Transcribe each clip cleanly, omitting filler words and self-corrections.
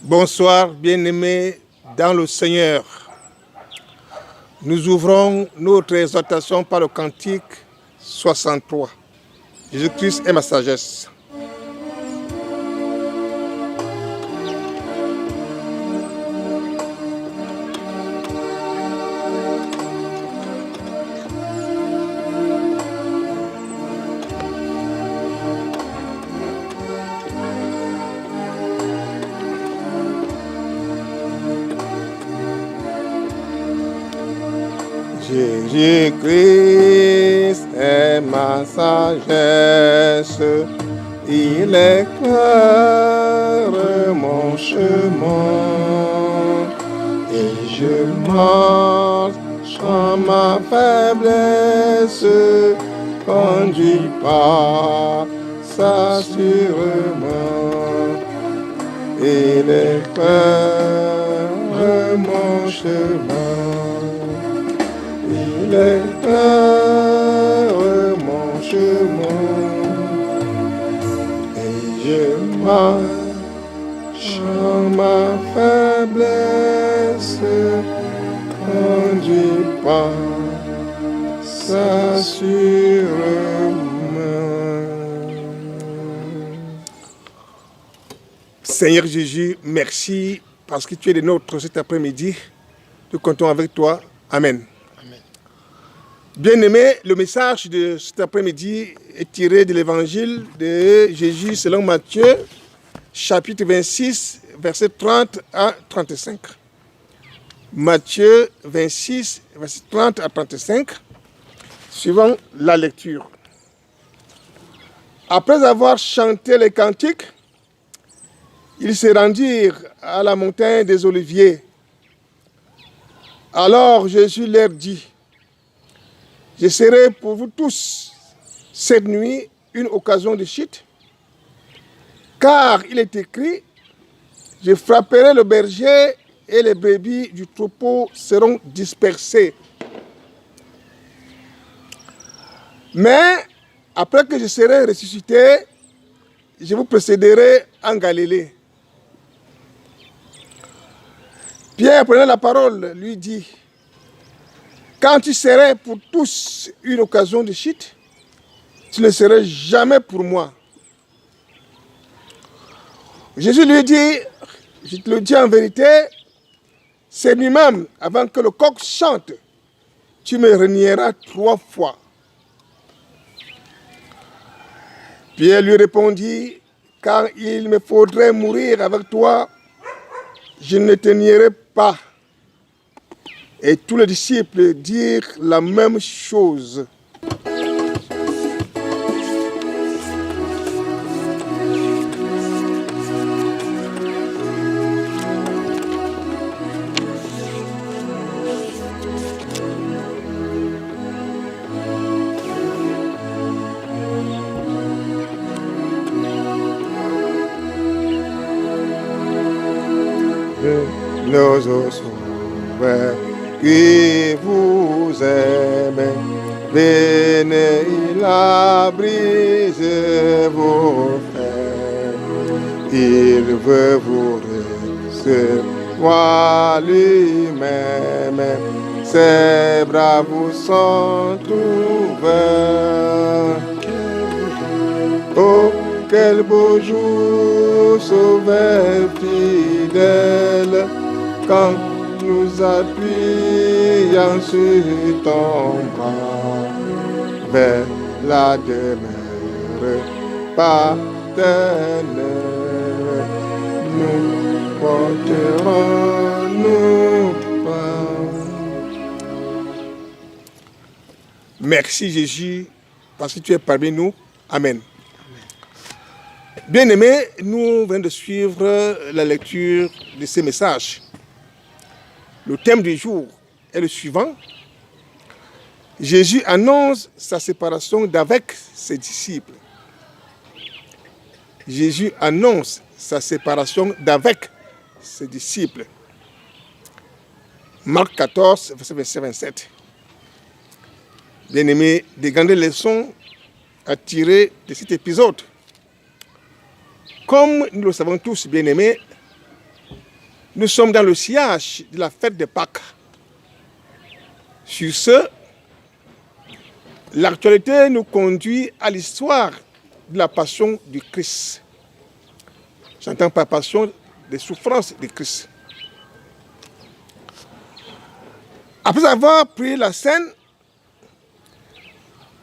Bonsoir, bien-aimés dans le Seigneur. Nous ouvrons notre exhortation par le cantique 63. Jésus-Christ est ma sagesse. Jésus-Christ est ma sagesse, il éclaire mon chemin, et je marche en ma faiblesse, conduit par sa sûrement, il éclaire mon chemin. Il éclaire mon chemin et je marche en ma faiblesse, conduit par sa sûrement. Seigneur Jésus, merci parce que tu es de nôtres cet après-midi. Nous comptons avec toi. Amen. Bien-aimés, le message de cet après-midi est tiré de l'évangile de Jésus selon Matthieu, chapitre 26, versets 30 à 35. Matthieu 26, versets 30 à 35, suivant la lecture. Après avoir chanté les cantiques, ils se rendirent à la montagne des Oliviers. Alors Jésus leur dit: je serai pour vous tous cette nuit une occasion de chute, car il est écrit: je frapperai le berger et les brebis du troupeau seront dispersées. Mais après que je serai ressuscité, je vous précéderai en Galilée. Pierre prenait la parole, lui dit: quand tu serais pour tous une occasion de chute, tu ne serais jamais pour moi. Jésus lui dit: je te le dis en vérité, c'est lui-même, avant que le coq chante, tu me renieras 3 fois. Pierre lui répondit: quand il me faudrait mourir avec toi, je ne te nierai pas. Et tous les disciples dirent la même chose. Nos os sont ouverts. Qui vous aime, venez, il a brisé vos fers. Il veut vous recevoir lui-même, ses bras vous sont ouverts. Oh, quel beau jour, sauveur fidèle, quand nous appuyons sur ton bras vers la demeure paternelle. Nous porterons nos pas. Merci Jésus, parce que tu es parmi nous. Amen. Bien-aimés, nous venons de suivre la lecture de ces messages. Le thème du jour est le suivant. Jésus annonce sa séparation d'avec ses disciples. Jésus annonce sa séparation d'avec ses disciples. Marc 14, verset 27. Bien-aimés, des grandes leçons à tirer de cet épisode. Comme nous le savons tous, bien-aimés, Nous sommes dans le sillage de la fête de Pâques. Sur ce, l'actualité nous conduit à l'histoire de la passion du Christ. J'entends par passion des souffrances du Christ. Après avoir pris la scène,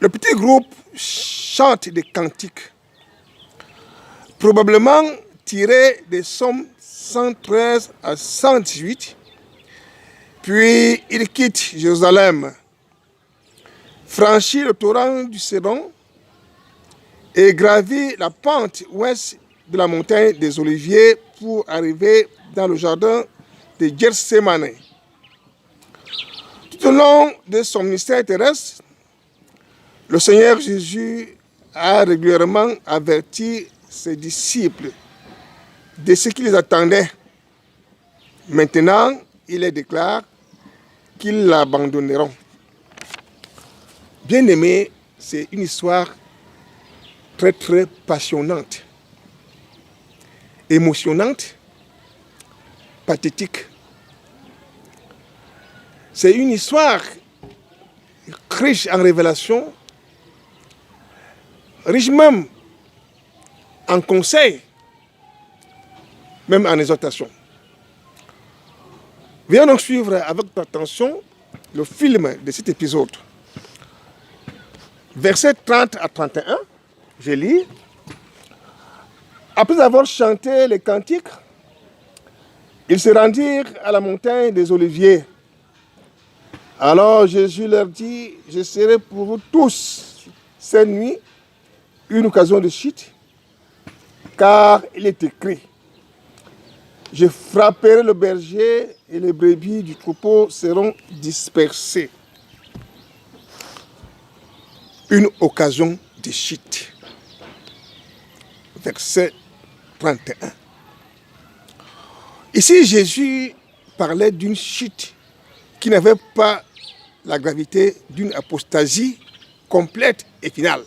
le petit groupe chante des cantiques, probablement tirés des psaumes 113 à 118, puis il quitte Jérusalem, franchit le torrent du Cédron et gravit la pente ouest de la montagne des Oliviers pour arriver dans le jardin de Gethsémane. Tout au long de son ministère terrestre, le Seigneur Jésus a régulièrement averti ses disciples de ce qui les attendait. Maintenant, il les déclare qu'ils l'abandonneront. Bien-aimés, c'est une histoire très très passionnante, émotionnante, pathétique. C'est une histoire riche en révélations, riche même en conseils, même en exhortations. Viens donc suivre avec attention le film de cet épisode. Versets 30 à 31, je lis. Après avoir chanté les cantiques, ils se rendirent à la montagne des Oliviers. Alors Jésus leur dit, je serai pour vous tous cette nuit une occasion de chute, car il est écrit, je frapperai le berger et les brebis du troupeau seront dispersées. Une occasion de chute. Verset 31. Ici, Jésus parlait d'une chute qui n'avait pas la gravité d'une apostasie complète et finale.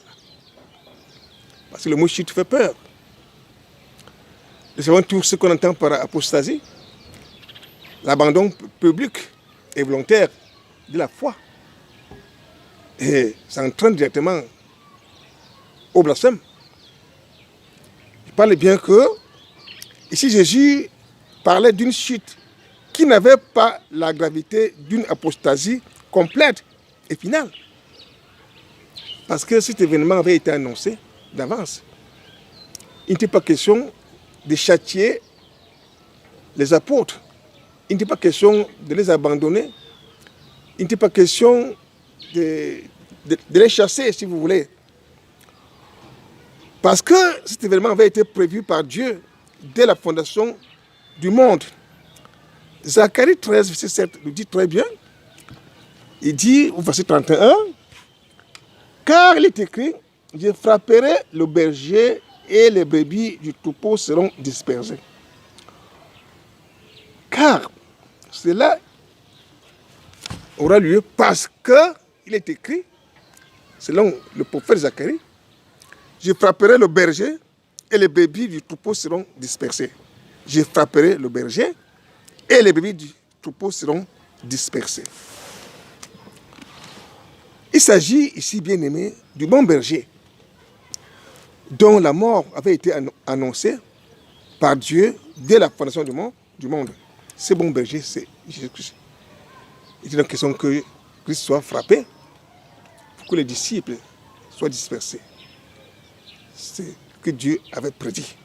Parce que le mot chute fait peur. Nous savons tout ce qu'on entend par apostasie, l'abandon public et volontaire de la foi. Et ça entraîne directement au blasphème. Je parle bien que, ici Jésus parlait d'une chute qui n'avait pas la gravité d'une apostasie complète et finale. Parce que cet événement avait été annoncé d'avance. Il n'était pas question de châtier les apôtres. Il n'était pas question de les abandonner. Il n'était pas question de les chasser, si vous voulez. Parce que cet événement avait été prévu par Dieu dès la fondation du monde. Zacharie 13, verset 7, nous dit très bien. Il dit, au verset 31, « Car il est écrit, je frapperai le berger et les brebis du troupeau seront dispersées. » Car cela aura lieu parce qu'il est écrit, selon le prophète Zacharie, je frapperai le berger et les brebis du troupeau seront dispersées. Je frapperai le berger et les brebis du troupeau seront dispersées. Il s'agit ici, bien aimé, du bon berger, dont la mort avait été annoncée par Dieu dès la fondation du monde. Ce bon berger, c'est Jésus-Christ. Il est donc question que Christ soit frappé pour que les disciples soient dispersés. C'est ce que Dieu avait prédit.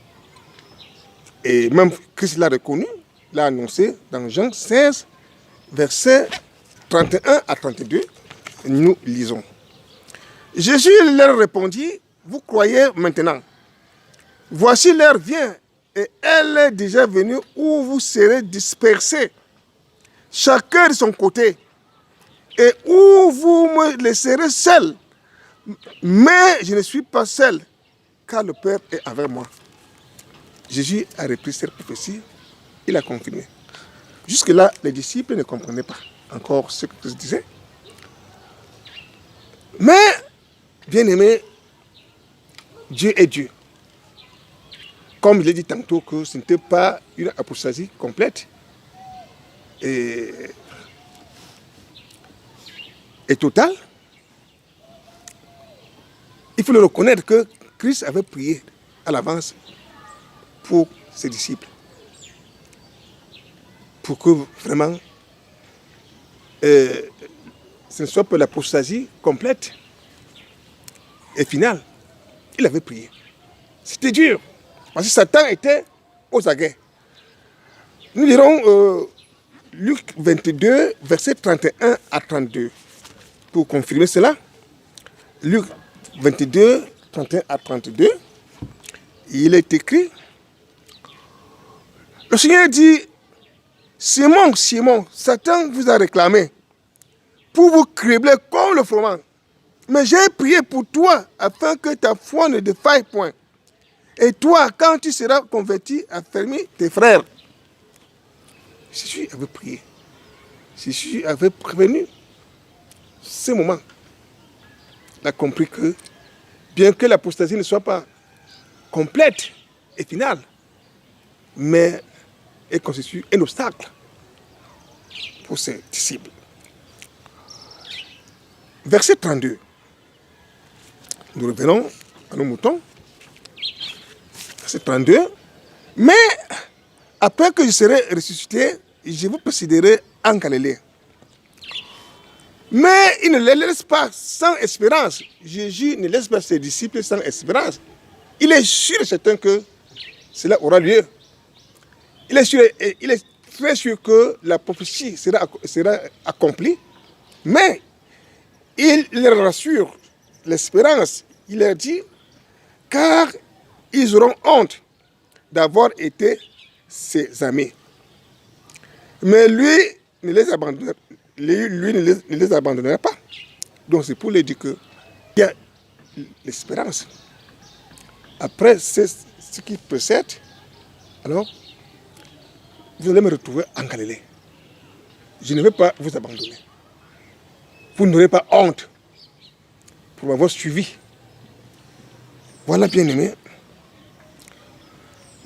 Et même Christ l'a reconnu, l'a annoncé dans Jean 16, versets 31 à 32. Nous lisons. Jésus leur répondit, vous croyez maintenant. Voici l'heure vient et elle est déjà venue où vous serez dispersés, chacun de son côté, et où vous me laisserez seul. Mais je ne suis pas seul, car le Père est avec moi. Jésus a repris cette prophétie, il a confirmé. Jusque-là, les disciples ne comprenaient pas encore ce que Christ disait. Mais, bien aimé, Dieu est Dieu. Comme je l'ai dit tantôt, que ce n'était pas une apostasie complète est totale, il faut le reconnaître que Christ avait prié à l'avance pour ses disciples. Pour que vraiment ce ne soit pas l'apostasie complète et finale. Il avait prié. C'était dur. Parce que Satan était aux aguets. Nous lirons Luc 22, versets 31 à 32. Pour confirmer cela, Luc 22, 31 à 32, il est écrit, le Seigneur dit, Simon, Simon, Satan vous a réclamé pour vous cribler comme le froment. Mais j'ai prié pour toi afin que ta foi ne défaille point. Et toi, quand tu seras converti, affermis tes frères. Jésus avait prié. Jésus avait prévenu. Ce moment, il a compris que, bien que l'apostasie ne soit pas complète et finale, mais elle constitue un obstacle pour ses disciples. Verset 32. Nous revenons à nos moutons. Verset 32. Mais après que je serai ressuscité, je vous précéderai en Galilée. Mais il ne les laisse pas sans espérance. Jésus ne laisse pas ses disciples sans espérance. Il est sûr et certain que cela aura lieu. Il est très sûr que la prophétie sera accomplie. Mais il leur rassure l'espérance. Il leur dit, car ils auront honte d'avoir été ses amis. Mais lui ne les abandonnera, ne les abandonnera pas. Donc c'est pour lui dire qu'il y a l'espérance. Après ce qui précède, alors vous allez me retrouver en Galilée. Je ne vais pas vous abandonner. Vous n'aurez pas honte pour m'avoir suivi. Voilà, bien-aimé.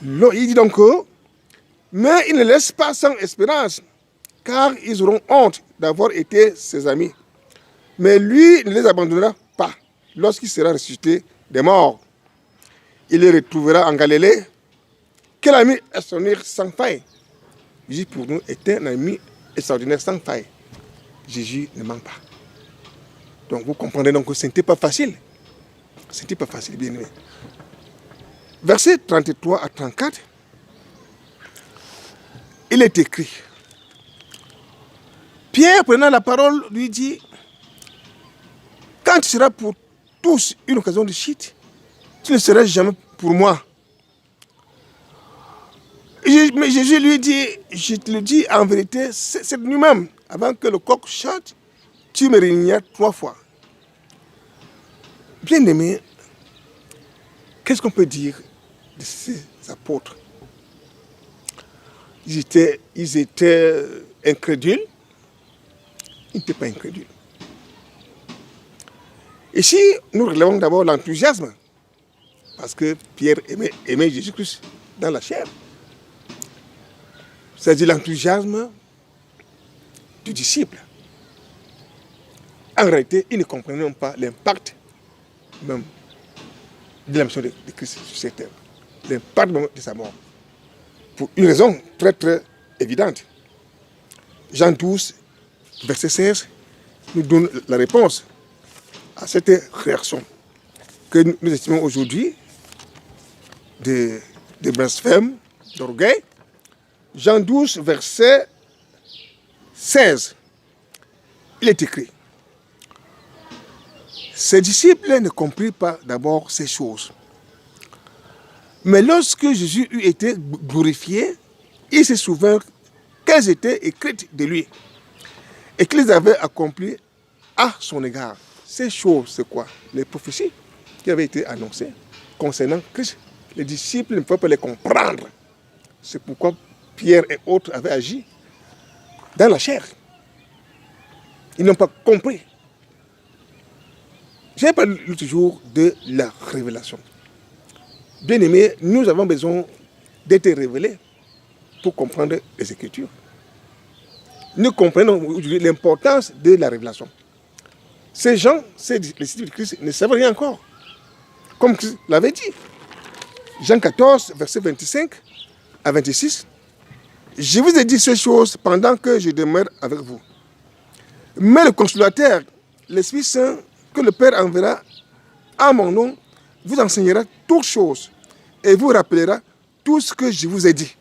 Il dit donc que, mais il ne laisse pas sans espérance, car ils auront honte d'avoir été ses amis. Mais lui ne les abandonnera pas lorsqu'il sera ressuscité des morts. Il les retrouvera en Galilée. Quel ami extraordinaire sans faille. Jésus pour nous est un ami extraordinaire sans faille. Jésus ne ment pas. Donc vous comprenez donc que ce n'était pas facile. Ce n'était pas facile, bien aimé. Versets 33 à 34, il est écrit, Pierre, prenant la parole, lui dit, quand tu seras pour tous une occasion de chute, tu ne seras jamais pour moi. Mais Jésus lui dit, je te le dis en vérité, cette nuit même, avant que le coq chante, tu me régneras 3 fois. Bien aimé, qu'est-ce qu'on peut dire de ces apôtres? Ils étaient incrédules. Ils n'étaient pas incrédules. Ici, nous relevons d'abord l'enthousiasme. Parce que Pierre aimait Jésus-Christ dans la chair. C'est-à-dire l'enthousiasme du disciple. En réalité, ils ne comprenaient même pas l'impact même de la mission de Christ sur cette terre. L'impact de sa mort. Pour une raison très très évidente. Jean 12, verset 16, nous donne la réponse à cette réaction que nous estimons aujourd'hui de blasphème, d'orgueil. Jean 12, verset 16, il est écrit, ses disciples ne comprirent pas d'abord ces choses. Mais lorsque Jésus eut été glorifié, ils se souvinrent qu'elles étaient écrites de lui et qu'ils avaient accompli à son égard. Ces choses, c'est quoi? Les prophéties qui avaient été annoncées concernant Christ. Les disciples ne pouvaient pas les comprendre. C'est pourquoi Pierre et autres avaient agi dans la chair. Ils n'ont pas compris. J'ai parlé l'autre jour de la révélation. Bien aimé, nous avons besoin d'être révélés pour comprendre les Écritures. ne comprennent aujourd'hui l'importance de la révélation. Ces gens, les disciples de Christ, ne savent rien encore. Comme Christ l'avait dit. Jean 14, verset 25 à 26. Je vous ai dit ces choses pendant que je demeure avec vous. Mais le consolateur, l'Esprit Saint, que le Père enverra en mon nom, vous enseignera toutes choses et vous rappellera tout ce que je vous ai dit.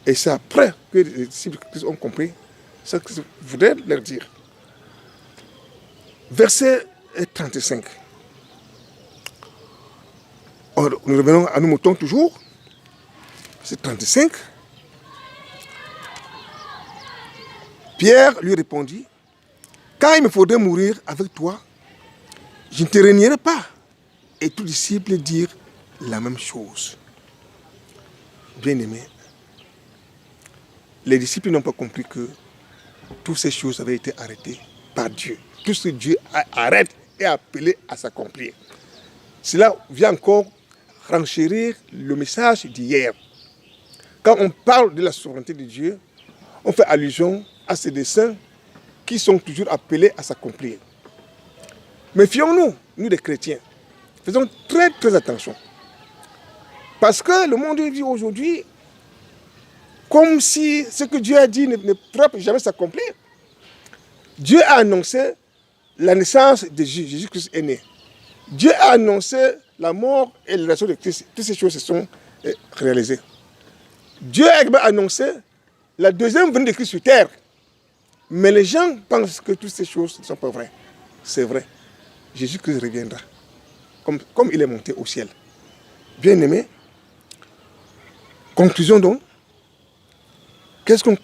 Et c'est après que les disciples de Christ ont compris ce que je voulais leur dire. Verset 35. Nous revenons à nos moutons toujours. Verset 35. Pierre lui répondit, quand il me faudrait mourir avec toi, je ne te régnerai pas. Et tous les disciples dirent la même chose. Bien-aimés, les disciples n'ont pas compris que toutes ces choses avaient été arrêtées par Dieu. Tout ce que Dieu arrête est appelé à s'accomplir. Cela vient encore renchérir le message d'hier. Quand on parle de la souveraineté de Dieu, on fait allusion à ces desseins qui sont toujours appelés à s'accomplir. Méfions-nous, nous les chrétiens. Faisons très très attention. Parce que le monde vit aujourd'hui comme si ce que Dieu a dit ne pourra jamais s'accomplir. Dieu a annoncé la naissance de Jésus-Christ est né. Dieu a annoncé la mort et la résurrection de Christ. Toutes ces choses se sont réalisées. Dieu a également annoncé la deuxième venue de Christ sur terre. Mais les gens pensent que toutes ces choses ne sont pas vraies. C'est vrai. Jésus-Christ reviendra. Comme il est monté au ciel. Bien-aimés, conclusion donc. Qu'est-ce qu'on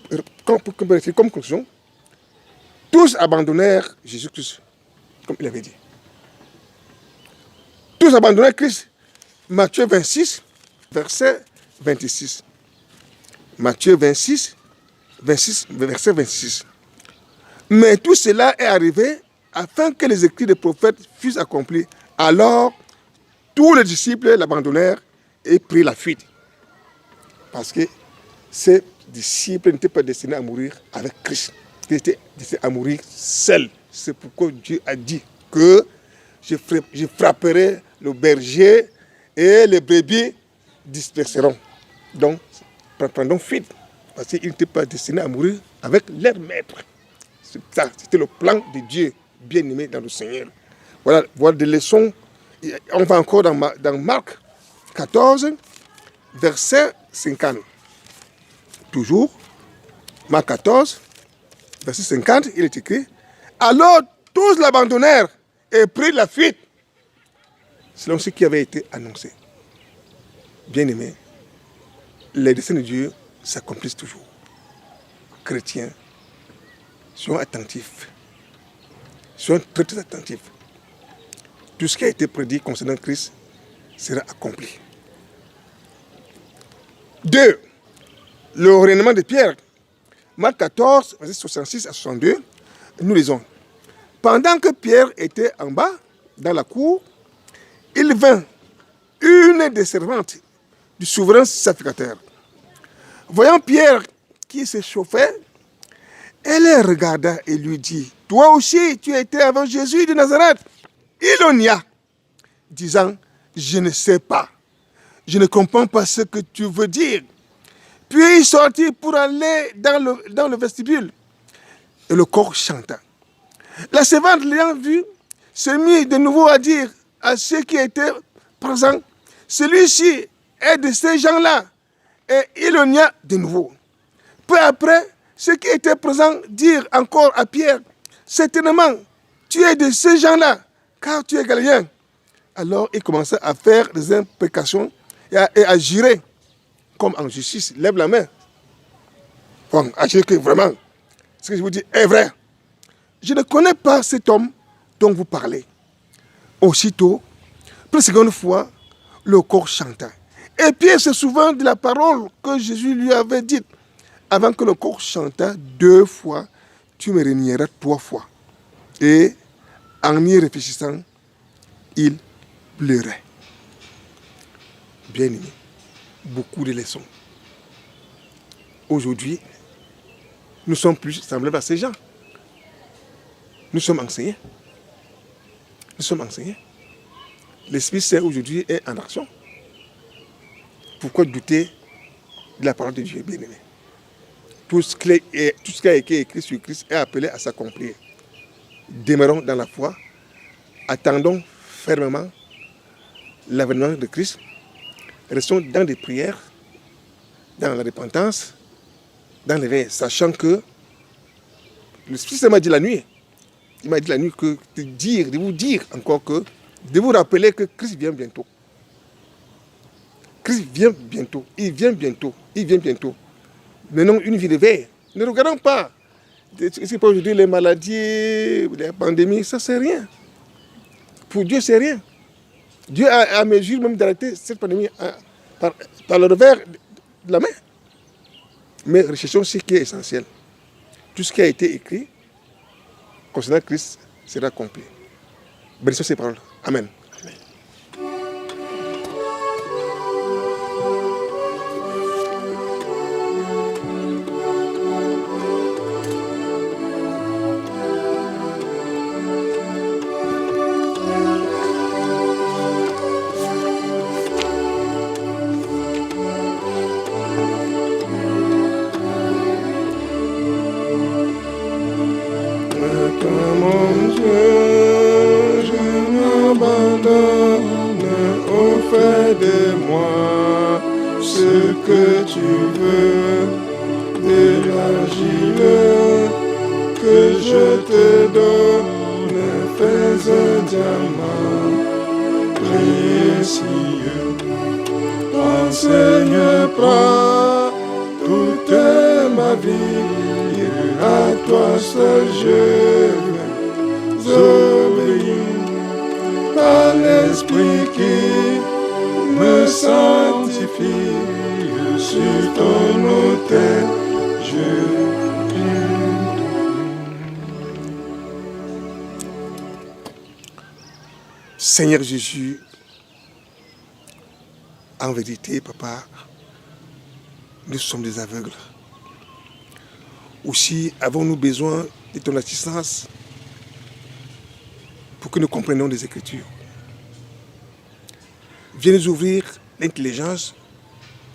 peut dire comme conclusion? Tous abandonnèrent Jésus-Christ, comme il avait dit. Tous abandonnèrent Christ. Matthieu 26, verset 26. Matthieu 26, verset 26. Mais tout cela est arrivé afin que les écrits des prophètes fussent accomplis. Alors, tous les disciples l'abandonnèrent et prirent la fuite. Parce que ces disciples n'étaient pas destinés à mourir avec Christ. Ils étaient destinés à mourir seuls. C'est pourquoi Dieu a dit que je frapperai le berger et les brebis disperseront. Donc, prendons fuite. Parce qu'ils n'étaient pas destinés à mourir avec leur maître. C'était le plan de Dieu, bien-aimé dans le Seigneur. Voilà des leçons. On va encore dans Marc 14, verset 50. Toujours, Marc 14, verset 50, il est écrit, alors tous l'abandonnèrent et prirent la fuite, selon ce qui avait été annoncé. Bien-aimés, les desseins de Dieu s'accomplissent toujours. Chrétiens, soyons attentifs. Soyons très très attentifs. Tout ce qui a été prédit concernant Christ sera accompli. 2. Le règnement de Pierre. Marc 14, verset 66 à 62, nous lisons. Pendant que Pierre était en bas, dans la cour, il vint une des servantes du souverain sacrificateur. Voyant Pierre qui se chauffait, elle le regarda et lui dit, « Toi aussi, tu étais avec Jésus de Nazareth. » Il le nia, disant, « Je ne sais pas. Je ne comprends pas ce que tu veux dire. » Puis il sortit pour aller dans le vestibule. Et le cor chanta. La servante l'ayant vu, se mit de nouveau à dire à ceux qui étaient présents, « Celui-ci est de ces gens-là. » Et il le nia de nouveau. Peu après, ceux qui étaient présents dirent encore à Pierre, « Certainement, tu es de ces gens-là, car tu es Galiléen. » Alors il commença à faire des imprécations et à jurer, comme en justice, lève la main. Bon, à jurer que vraiment, ce que je vous dis est vrai. Je ne connais pas cet homme dont vous parlez. Aussitôt, pour la seconde fois, le cor chanta. Et Pierre se souvint de la parole que Jésus lui avait dite. Avant que le cor chantât 2 fois, tu me régneras 3 fois. Et en y réfléchissant, il pleurait. Bien-aimé, beaucoup de leçons. Aujourd'hui, nous sommes plus semblables à ces gens. Nous sommes enseignés. Nous sommes enseignés. L'Esprit Saint aujourd'hui est en action. Pourquoi douter de la parole de Dieu, bien-aimé? Tout ce qui a été écrit sur Christ est appelé à s'accomplir. Demeurons dans la foi. Attendons fermement l'avènement de Christ. Restons dans des prières, dans la repentance, dans l'éveil, sachant que l'Esprit Saint m'a dit la nuit. Il m'a dit la nuit que de vous dire encore que, de vous rappeler que Christ vient bientôt. Christ vient bientôt. Il vient bientôt. Il vient bientôt. Menons une vie de veille. Ne regardons pas. C'est pas aujourd'hui les maladies, les pandémies, ça c'est rien. Pour Dieu, c'est rien. Dieu a mesure même d'arrêter cette pandémie par le revers de la main. Mais recherchons ce qui est essentiel. Tout ce qui a été écrit concernant Christ sera accompli. Bénissons ces paroles. Amen. Amen. Mon Dieu, je m'abandonne au fait de moi ce que tu veux de l'argile que je te donne, fais un diamant précieux. Enseigne, prends toute ma vie, à toi seul je veux obéir, par l'Esprit qui me sanctifie, sur ton autel je prie. Seigneur Jésus, en vérité, Papa, nous sommes des aveugles. Aussi, avons-nous besoin de ton assistance pour que nous comprenions les Écritures. Viens nous ouvrir l'intelligence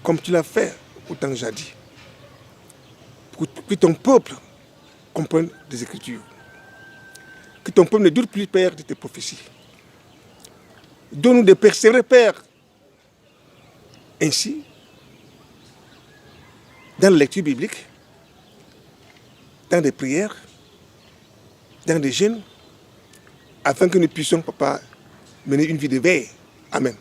comme tu l'as fait au temps jadis, pour que ton peuple comprenne les Écritures. Que ton peuple ne doute plus, Père, de tes prophéties. Donne-nous de persévérer, Père. Ainsi, dans la lecture biblique, dans des prières, dans des jeûnes, afin que nous puissions, Papa, mener une vie de veille. Amen.